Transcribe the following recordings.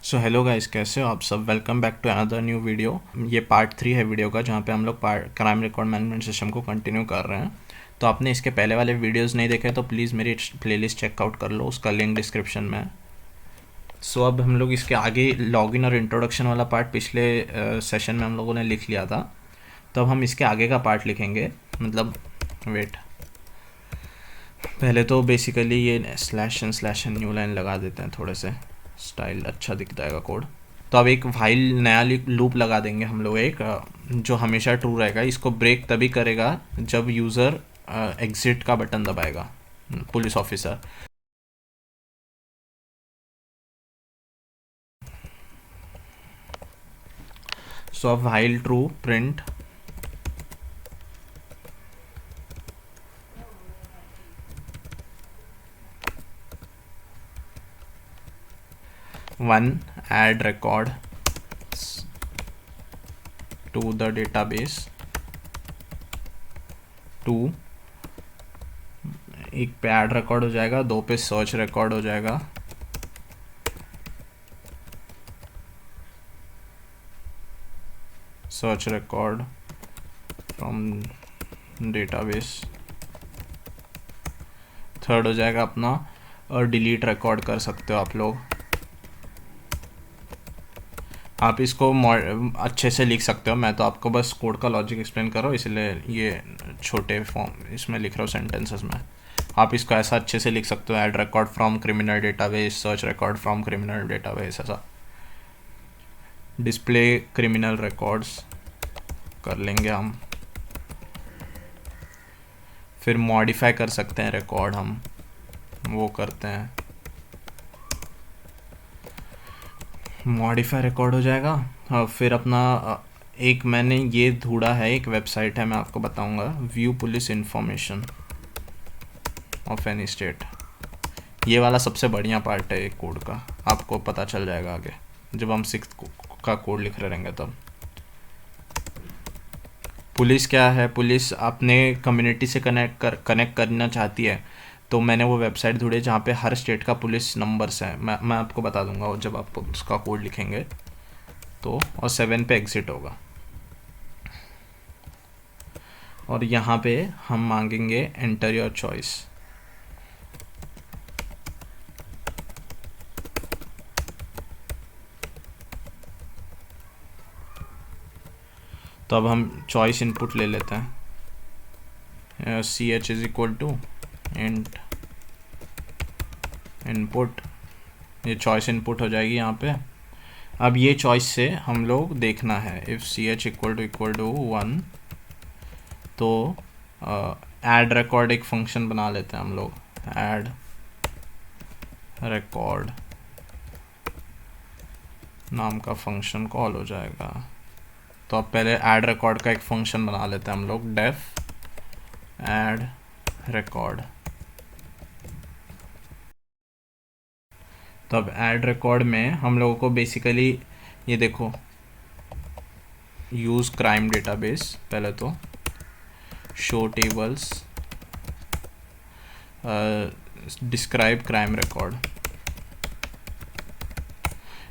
So hello guys, कैसे हो आप सब। Welcome back to another new video. ये पार्ट 3 है वीडियो का, जहाँ पे हम लोग क्राइम रिकॉर्ड मैनेजमेंट सिस्टम को कंटिन्यू कर रहे हैं। तो आपने इसके पहले वाले वीडियोस नहीं देखे तो प्लीज़ मेरी प्लेलिस्ट चेकआउट कर लो, उसका लिंक डिस्क्रिप्शन में है। सो अब हम लोग इसके आगे लॉगिन और इंट्रोडक्शन वाला पार्ट पिछले सेशन में हम लोगों ने लिख लिया था। तो अब हम इसके आगे का पार्ट लिखेंगे। मतलब वेट, पहले तो बेसिकली ये स्लैश एन न्यू लाइन लगा देते हैं, थोड़े से स्टाइल अच्छा दिख जाएगा कोड। तो अब एक वाइल नया लूप लगा देंगे हम लोग, एक जो हमेशा ट्रू रहेगा। इसको ब्रेक तभी करेगा जब यूज़र एग्जिट का बटन दबाएगा, पुलिस ऑफिसर। सो अब while true print one add record to the database, two एक पे ऐड रिकॉर्ड हो जाएगा, दो पे सर्च रिकॉर्ड हो जाएगा, search record from database. Third हो जाएगा अपना और डिलीट रिकॉर्ड कर सकते हो आप लोग। आप इसको अच्छे से लिख सकते हो, मैं तो आपको बस कोड का लॉजिक एक्सप्लेन कर रहा हूँ, इसलिए ये छोटे फॉर्म इसमें लिख रहा हूँ सेंटेंसेस में। आप इसको ऐसा अच्छे से लिख सकते हो, add record from criminal database, search record from criminal database, ऐसा। डिस्प्ले क्रिमिनल रिकॉर्ड्स कर लेंगे हम। फिर मॉडिफाई कर सकते हैं रिकॉर्ड, हम वो करते हैं। मॉडिफाई रिकॉर्ड हो जाएगा। हाँ, फिर अपना एक मैंने ये ढूंढा है, एक वेबसाइट है, मैं आपको बताऊंगा, view police information of any state. ये वाला सबसे बढ़िया पार्ट है एक कोड का, आपको पता चल जाएगा आगे जब हम 6th का कोड लिख रहे रहेंगे तब। पुलिस क्या है, पुलिस अपने कम्युनिटी से कनेक्ट करना चाहती है। तो मैंने वो वेबसाइट ढूंढी जहाँ पे हर स्टेट का पुलिस नंबर्स है। मैं आपको बता दूंगा जब आप उसका कोड लिखेंगे तो। और 7 पे एग्जिट होगा। और यहाँ पे हम मांगेंगे एंटर योर चॉइस। तो अब हम चॉइस इनपुट ले लेते हैं, C H is equal to int input. ये चॉइस इनपुट हो जाएगी यहाँ पे। अब ये चॉइस से हम लोग देखना है, if C H equal to 1, तो ऐड रिकॉर्ड एक फंक्शन बना लेते हैं हम लोग। ऐड रिकॉर्ड नाम का फंक्शन कॉल हो जाएगा। तो अब पहले ऐड रिकॉर्ड का एक फंक्शन बना लेते हैं हम लोग, डेफ ऐड रिकॉर्ड। तो अब ऐड रिकॉर्ड में हम लोगों को बेसिकली ये देखो, यूज़ क्राइम डेटाबेस, पहले तो show tables, describe crime record.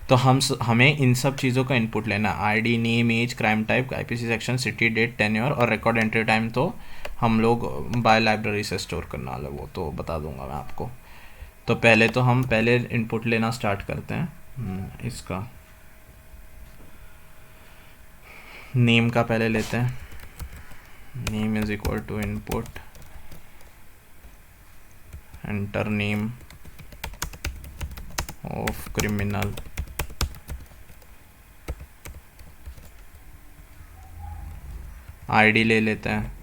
तो हमें इन सब चीज़ों का इनपुट लेना, ID, name, age, crime type, IPC section, city, date, tenure और रिकॉर्ड एंट्री टाइम तो हम लोग बाय लाइब्रेरी से स्टोर करना वाला, वो तो बता दूंगा मैं आपको। तो पहले तो हम पहले इनपुट लेना स्टार्ट करते हैं। इसका नेम का पहले लेते हैं, name is equal to input enter name of criminal. ID ले लेते हैं,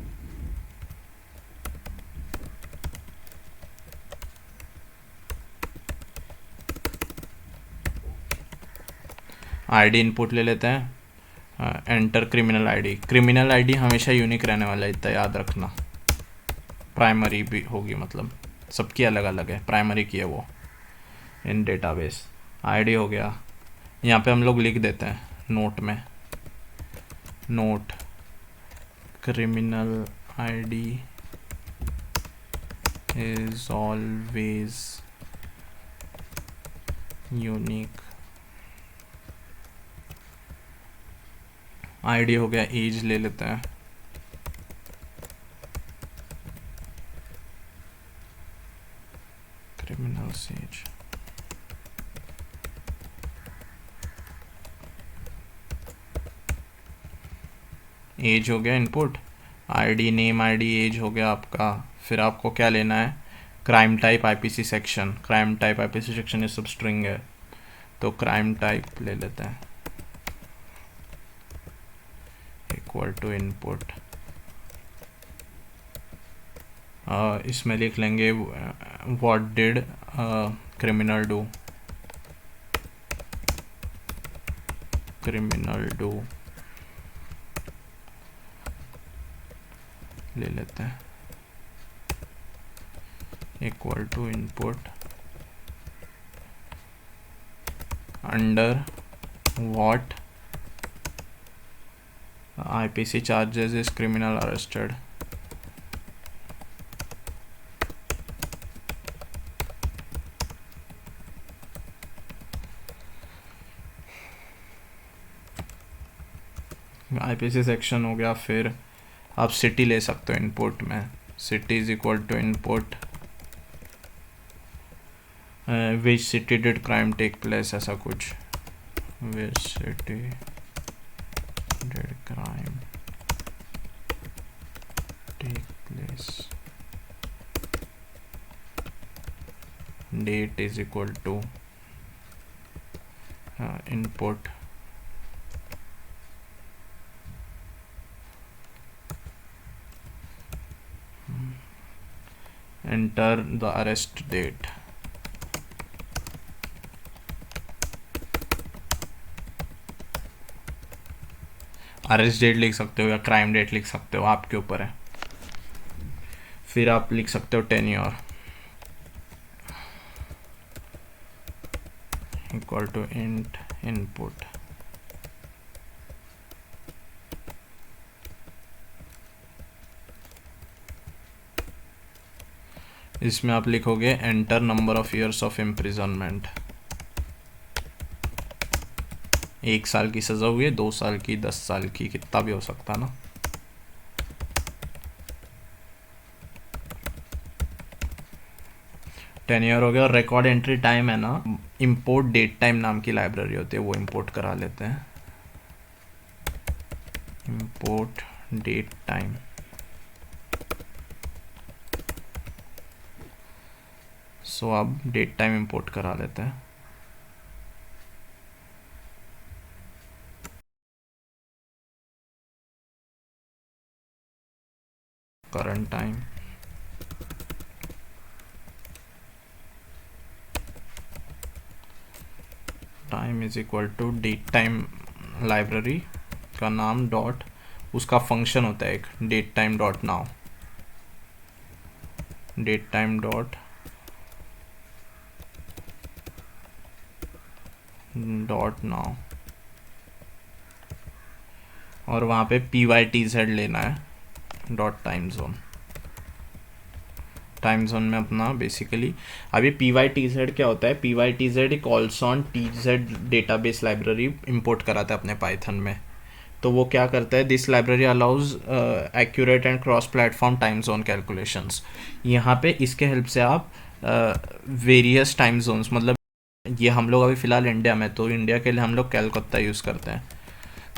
आईडी इनपुट ले लेते हैं, enter criminal ID. Criminal ID हमेशा यूनिक रहने वाला है, इतना याद रखना। प्राइमरी भी होगी, मतलब सबकी अलग अलग है, प्राइमरी की है वो इन डेटाबेस। आईडी हो गया। यहाँ पे हम लोग लिख देते हैं नोट में, note criminal ID is always unique ID हो गया, एज ले लेते हैं, क्रिमिनल एज, एज हो गया input, ID, name, ID, age हो गया आपका। फिर आपको क्या लेना है, crime type, IPC section, crime type IPC section ये सब स्ट्रिंग है, तो क्राइम टाइप ले लेते हैं, इक्वल टू इनपुट, इसमें लिख लेंगे what did criminal do, criminal do ले लेते हैं, equal to input under what IPC charges is criminal arrested, IPC section हो गया। फिर आप सिटी ले सकते हो इनपुट में, city is equal to input which city did crime take place, ऐसा कुछ, which city did crime take place, date is equal to input enter the arrest date, arrest date लिख सकते हो या क्राइम डेट लिख सकते हो, आपके ऊपर है। फिर आप लिख सकते हो tenure equal to int input, इसमें आप लिखोगे enter number of years of imprisonment, 1 साल की सज़ा हुई है, 2 साल की, 10 साल की, कितना भी हो सकता है ना। टेन्योर हो गया। और रिकॉर्ड एंट्री टाइम है ना, इंपोर्ट डेट टाइम नाम की लाइब्रेरी होती है, वो इंपोर्ट करा लेते हैं, इंपोर्ट डेट टाइम, सो अब डेट टाइम इंपोर्ट करा लेते हैं, current time, time is equal to date time library का नाम डॉट, उसका फंक्शन होता है एक, date time dot now, date time dot now, और वहाँ पे PYTZ लेना है dot time zone, time zone में अपना बेसिकली अभी PYTZ क्या होता है, PYTZ एक ऑल्सॉन TZ डेटाबेस लाइब्रेरी इंपोर्ट कराता है अपने पाइथन में। तो वो क्या करता है, this library allows accurate and cross platform time zone calculations. यहाँ पे इसके हेल्प से आप वेरियस टाइम जोन्स, मतलब ये हम लोग अभी फ़िलहाल इंडिया में, तो इंडिया के लिए हम लोग कलकत्ता यूज़ करते हैं,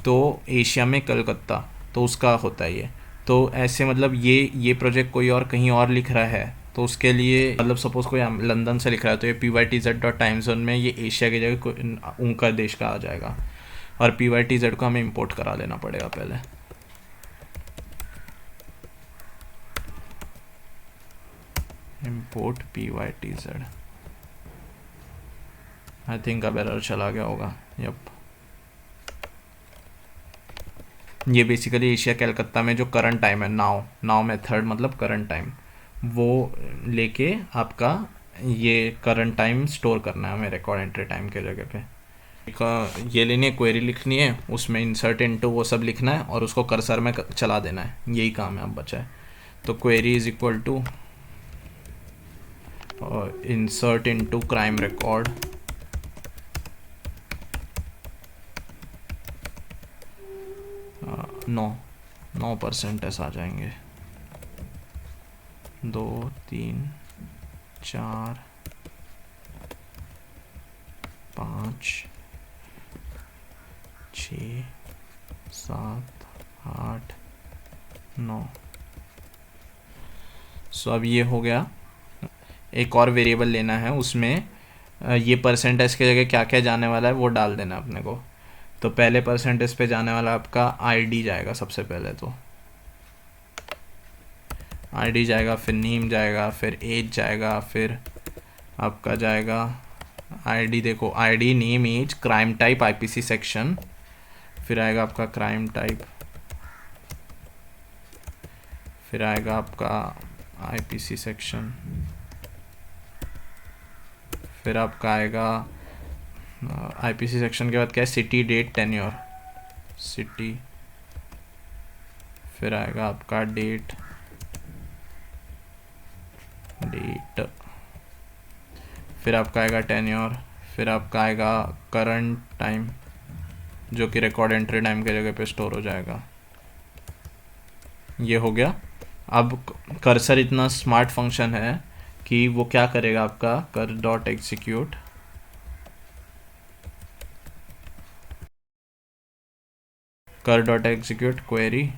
तो एशिया में कलकत्ता, तो उसका होता है ये। तो ऐसे मतलब ये प्रोजेक्ट कोई और कहीं और लिख रहा है, तो उसके लिए मतलब सपोज़ कोई लंदन से लिख रहा है, तो ये PYTZ डॉट टाइम जोन में ये एशिया की जगह उनका देश का आ जाएगा, और PYTZ को हमें इंपोर्ट करा लेना पड़ेगा पहले। इंपोर्ट PYTZ, आई थिंक अब एरर चला गया होगा, यप। ये बेसिकली एशिया कलकत्ता में जो करंट टाइम है, नाउ मेथड मतलब करंट टाइम, वो लेके आपका ये करंट टाइम स्टोर करना है हमें रिकॉर्ड एंट्री टाइम के जगह पे। ये लेनी है, क्वेरी लिखनी है, उसमें इंसर्ट इनटू वो सब लिखना है, और उसको कर्सर में चला देना है, यही काम है अब बचा है। तो query is equal to insert into crime record, 9 percentage आ जाएंगे। 2 3 4 5 6 7 8 9। सो अब ये हो गया। एक और वेरिएबल लेना है, उसमें ये परसेंटेज की जगह क्या क्या जाने वाला है वो डाल देना अपने को। तो पहले परसेंटेज पे जाने वाला आपका आईडी जाएगा सबसे पहले, तो आईडी जाएगा, फिर नेम जाएगा, फिर एज जाएगा, फिर आपका जाएगा आईडी। देखो ID, name, age, crime type, IPC section, फिर आएगा आपका क्राइम टाइप, फिर आएगा आपका आईपीसी सेक्शन, फिर आपका आएगा आईपीसी सेक्शन के बाद क्या है, सिटी, डेट, टेन्योर, सिटी, फिर आएगा आपका डेट, फिर आपका आएगा टेन्योर, फिर आपका आएगा करंट टाइम जो कि रिकॉर्ड एंट्री टाइम की जगह पे स्टोर हो जाएगा। ये हो गया। अब कर्सर इतना स्मार्ट फंक्शन है कि वो क्या करेगा, आपका cur dot execute query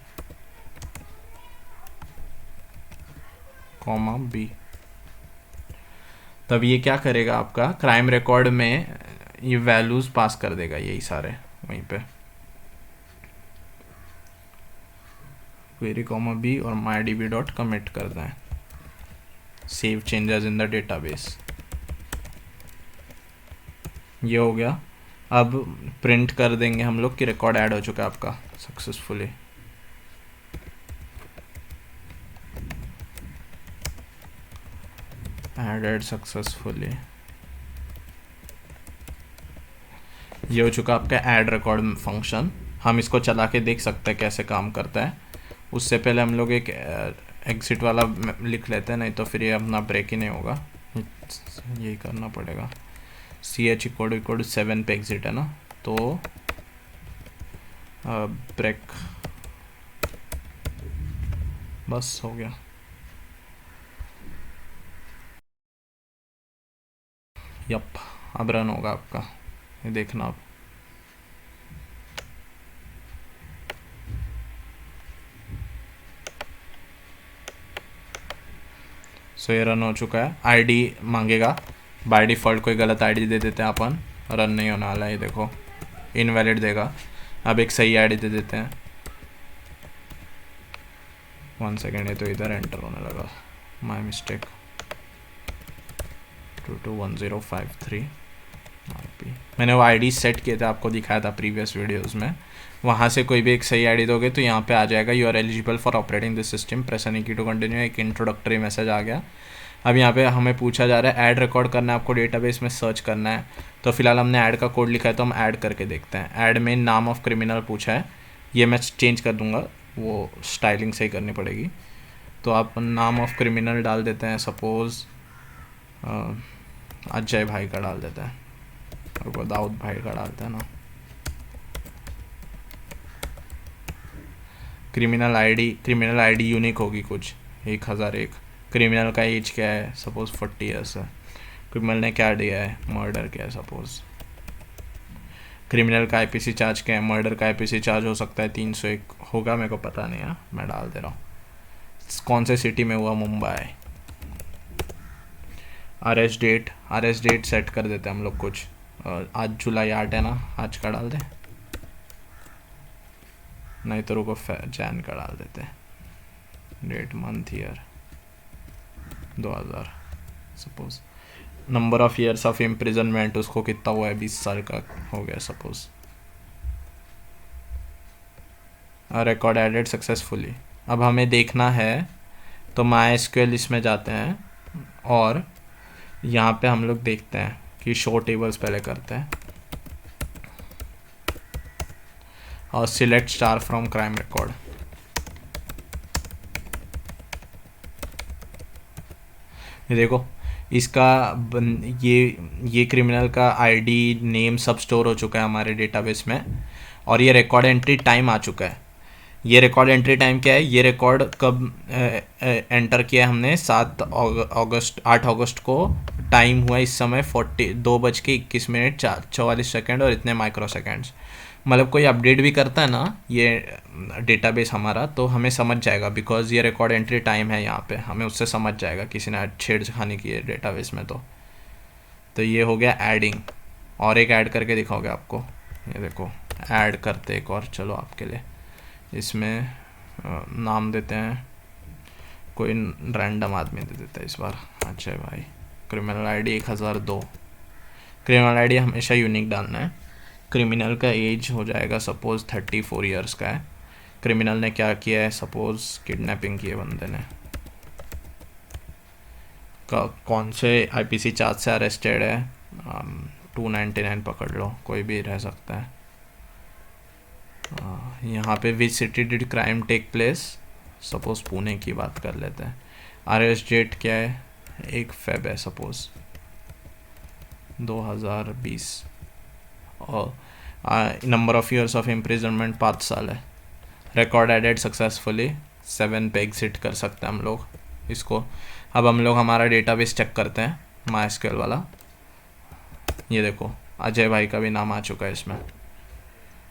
comma B. तब ये क्या करेगा, आपका क्राइम रिकॉर्ड में ये वैल्यूज पास कर देगा, यही सारे वहीं पे क्वेरी कॉमा बी और माईडीबी डॉट कमिट कर दें, save changes in the database. ये हो गया। अब प्रिंट कर देंगे हम लोग कि रिकॉर्ड ऐड हो चुका है आपका सक्सेसफुली। Added successfully. ये हो चुका आपका ऐड रिकॉर्ड फंक्शन। हम इसको चला के देख सकते हैं कैसे काम करता है। उससे पहले हम लोग एक एग्जिट वाला लिख लेते हैं, नहीं तो फिर ये अपना ब्रेक ही नहीं होगा, यही करना पड़ेगा। CH = 7 पे एग्जिट है ना, तो ब्रेक, बस हो गया। यप, अब रन होगा आपका, ये देखना आप। सो ये रन हो चुका है। आईडी मांगेगा, बाय डिफ़ॉल्ट कोई गलत आईडी दे देते हैं अपन, रन नहीं होने वाला है, ये देखो इनवैलिड देगा। अब एक सही आईडी दे देते हैं। 1 सेकेंड, ये तो इधर एंटर होने लगा, माय मिस्टेक। 221053 IP। मैंने वो आईडी सेट किए थे, आपको दिखाया था प्रीवियस वीडियोस में। वहाँ से कोई भी एक सही आईडी दोगे तो यहाँ पे आ जाएगा you are eligible for operating this system, press any key to continue. एक इंट्रोडक्टरी मैसेज आ गया। अब यहाँ पे हमें पूछा जा रहा है ऐड रिकॉर्ड करना है आपको, डेटाबेस में सर्च करना है। तो फिलहाल हमने ऐड का कोड लिखा है, तो हम ऐड करके देखते हैं। ऐड में नाम ऑफ क्रिमिनल पूछा है, ये मैं चेंज कर दूँगा, वो स्टाइलिंग सही करनी पड़ेगी। तो आप नाम ऑफ क्रिमिनल डाल देते हैं, सपोज़ अजय भाई का डाल देते हैं, और दाऊद भाई का डालते हैं ना। क्रिमिनल आईडी यूनिक होगी कुछ 1001। क्रिमिनल का एज क्या है, सपोज़ 40 ईयर्स है। क्रिमिनल ने क्या दिया है, मर्डर क्या है सपोज़। क्रिमिनल का आईपीसी चार्ज क्या है, मर्डर का आईपीसी चार्ज हो सकता है 301 होगा, मेरे को पता नहीं है, मैं डाल दे रहा हूँ। कौन से सिटी में हुआ, मुंबई। अरेस्ट डेट सेट कर देते हैं हम लोग कुछ, आज जुलाई 8 है ना, आज का डाल दें, नहीं तो रुको जैन का डाल देते हैं। Date, month, year 2000 suppose. Number of years of imprisonment उसको कितना हुआ है, 20 साल का हो गया सपोज। Record added successfully. अब हमें देखना है तो MySQL इसमें जाते हैं और यहाँ पे हम लोग देखते हैं कि शो टेबल्स पहले करते हैं और select star from crime record. ये देखो इसका ये क्रिमिनल का आईडी, नेम सब स्टोर हो चुका है हमारे डेटाबेस में, और ये रिकॉर्ड एंट्री टाइम आ चुका है। ये रिकॉर्ड एंट्री टाइम क्या है, ये रिकॉर्ड कब एंटर किया है हमने, 8 अगस्त को। टाइम हुआ इस समय 2:21 44 सेकेंड और इतने माइक्रो सेकेंड्स। मतलब कोई अपडेट भी करता है ना ये डेटाबेस हमारा, तो हमें समझ जाएगा, बिकॉज ये रिकॉर्ड एंट्री टाइम है यहाँ पे, हमें उससे समझ जाएगा किसी ने छेड़खानी की है डेटाबेस में। तो ये हो गया एडिंग। और एक ऐड करके दिखाओगे आपको, ये देखो ऐड करते एक और, चलो आपके लिए इसमें नाम देते हैं, कोई रैंडम आदमी दे देता है इस बार। अच्छा भाई, क्रिमिनल आईडी 1002। क्रिमिनल आईडी हमेशा यूनिक डालना है। क्रिमिनल का एज हो जाएगा सपोज़ 34 ईयर्स का है। क्रिमिनल ने क्या किया है, सपोज़ किडनैपिंग की है बंदे ने, कौन से आईपीसी चार्ज से अरेस्टेड है, 299 पकड़ लो, कोई भी रह सकता है। यहाँ पे which city did crime take place, suppose Pune की बात कर लेते हैं। अरेस्ट डेट क्या है, 1 फेब है सपोज़ 2020। और number of years of imprisonment 5 साल है। रिकॉर्ड एडेड सक्सेसफुली 7 पे एग्जिट कर सकते हैं हम लोग इसको। अब हम लोग हमारा डेटाबेस चेक करते हैं, MySQL वाला। ये देखो अजय भाई का भी नाम आ चुका है इसमें।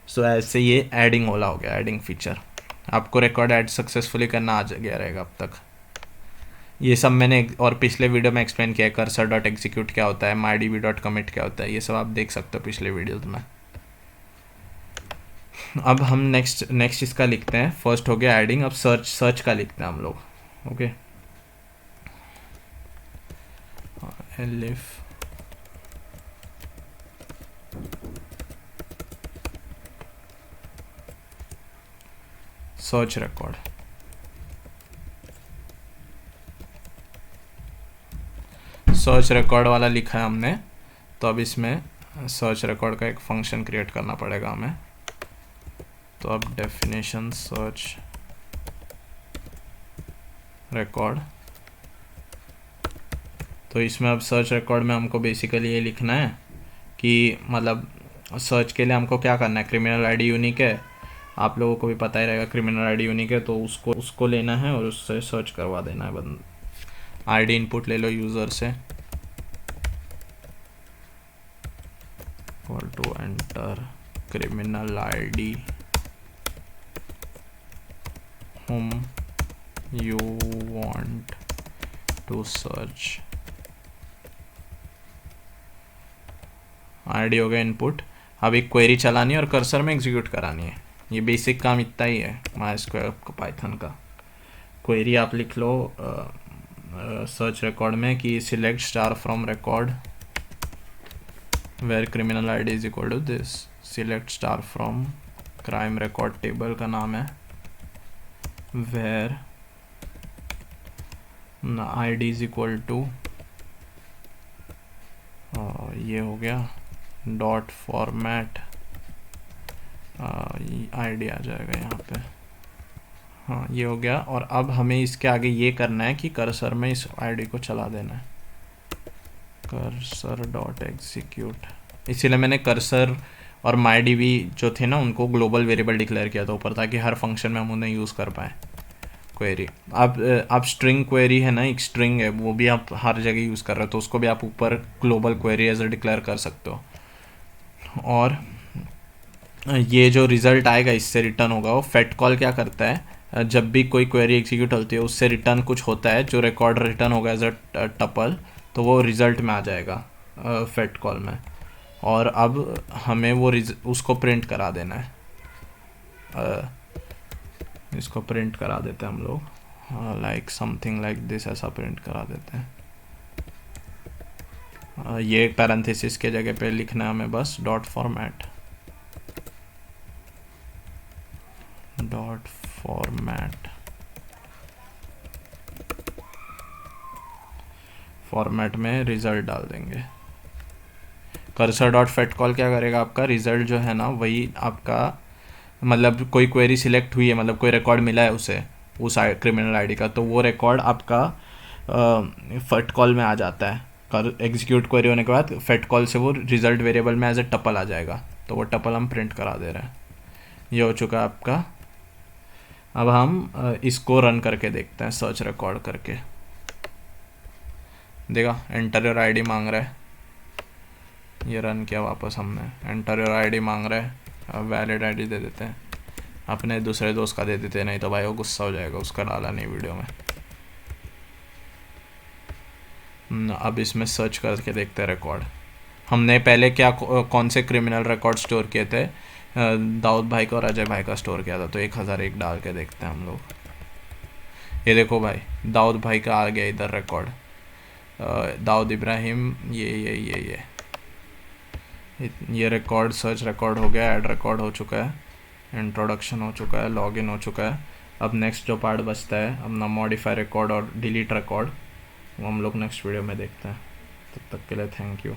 सो ऐसे ये एडिंग वाला हो गया, एडिंग फीचर। आपको रिकॉर्ड ऐड सक्सेसफुली करना आ गया रहेगा अब तक। ये सब मैंने और पिछले वीडियो में एक्सप्लेन किया है, cursor.execute क्या होता है, mydb.commit क्या होता है, ये सब आप देख सकते हो पिछले वीडियोज में। अब हम नेक्स्ट इसका लिखते हैं। फर्स्ट हो गया एडिंग, अब सर्च का लिखते हैं हम लोग। Okay, elif search record. Search record वाला लिखा है हमने, तो अब इसमें सर्च रिकॉर्ड का एक फंक्शन क्रिएट करना पड़ेगा हमें। तो अब डेफिनेशन सर्च रिकॉर्ड, तो इसमें अब सर्च रिकॉर्ड में हमको बेसिकली ये लिखना है कि मतलब सर्च के लिए हमको क्या करना है। क्रिमिनल आईडी यूनिक है, आप लोगों को भी पता ही रहेगा क्रिमिनल आईडी यूनिक है, तो उसको लेना है और उससे सर्च करवा देना है। आईडी इनपुट ले लो यूज़र से, equal to enter criminal ID whom you want to search। ID हो गया इनपुट। अब एक क्वेरी चलानी है और कर्सर में एग्जीक्यूट करानी है। ये बेसिक काम इतना ही है MySQL का, पाइथन का। क्वेरी आप लिख लो सर्च रिकॉर्ड में कि select star from record where criminal ID is equal to this, select star from crime record table का नाम है, where ID is equal to, ये हो गया डॉट फॉर्मेट, आईडी आ जाएगा यहाँ पे। हाँ, ये हो गया। और अब हमें इसके आगे ये करना है कि कर्सर में इस आईडी को चला देना है, कर्सर डॉट एग्जीक्यूट। इसीलिए मैंने कर्सर और MyDB जो थे ना उनको ग्लोबल वेरिएबल डिक्लेयर किया था ऊपर, ताकि हर फंक्शन में हम उन्हें यूज़ कर पाएँ। क्वेरी आप स्ट्रिंग क्वेरी है ना, एक स्ट्रिंग है, वो भी आप हर जगह यूज़ कर रहे हो, तो उसको भी आप ऊपर ग्लोबल क्वेरी एज डिक्लेयर कर सकते हो। और ये जो रिज़ल्ट आएगा इससे रिटर्न होगा, वो फेट कॉल क्या करता है, जब भी कोई क्वेरी एग्जीक्यूट होती है उससे रिटर्न कुछ होता है, जो रिकॉर्ड रिटर्न होगा एज अ टपल, तो वो रिज़ल्ट में आ जाएगा फेट कॉल में। और अब हमें वो उसको प्रिंट करा देना है। इसको प्रिंट करा देते हैं हम लोग, लाइक समथिंग लाइक दिस, ऐसा प्रिंट करा देते हैं। ये पैरेंथेसिस के जगह पे लिखना है हमें बस dot format, dot format, format में रिज़ल्ट डाल देंगे। कर्सर डॉट फेट कॉल क्या करेगा, आपका रिज़ल्ट जो है ना वही आपका, मतलब कोई क्वेरी सिलेक्ट हुई है, मतलब कोई रिकॉर्ड मिला है उसे उस क्रिमिनल आईडी का, तो वो रिकॉर्ड आपका फेट कॉल में आ जाता है। एग्जीक्यूट क्वेरी होने के बाद फेट कॉल से वो रिज़ल्ट वेरिएबल में एज ए टपल आ जाएगा, तो वो टपल हम प्रिंट करा दे रहे हैं। ये हो चुका है आपका अब हम इसको रन करके देखते हैं, सर्च रिकॉर्ड करके। देखा, एंटर योर आईडी मांग रहा है, ये रन किया वापस हमने, एंटर योर आईडी मांग रहा है। अब वैलिड आईडी दे देते हैं, अपने दूसरे दोस्त का दे देते हैं, नहीं तो भाई वो गुस्सा हो जाएगा, उसका डाला नहीं वीडियो में। अब इसमें सर्च करके देखते हैं रिकॉर्ड। हमने पहले क्या कौन से क्रिमिनल रिकॉर्ड स्टोर किए थे, दाऊद भाई का और अजय भाई का स्टोर किया था, तो 1001 डाल के देखते हैं हम लोग। ये देखो भाई, दाऊद भाई का आ गया इधर रिकॉर्ड, दाऊद इब्राहिम, ये रिकॉर्ड, सर्च रिकॉर्ड हो गया, ऐड रिकॉर्ड हो चुका है, इंट्रोडक्शन हो चुका है, लॉगिन हो चुका है। अब नेक्स्ट जो पार्ट बचता है अपना मॉडिफाई रिकॉर्ड और डिलीट रिकॉर्ड, वो हम लोग नेक्स्ट वीडियो में देखते हैं। तब तक के लिए थैंक यू।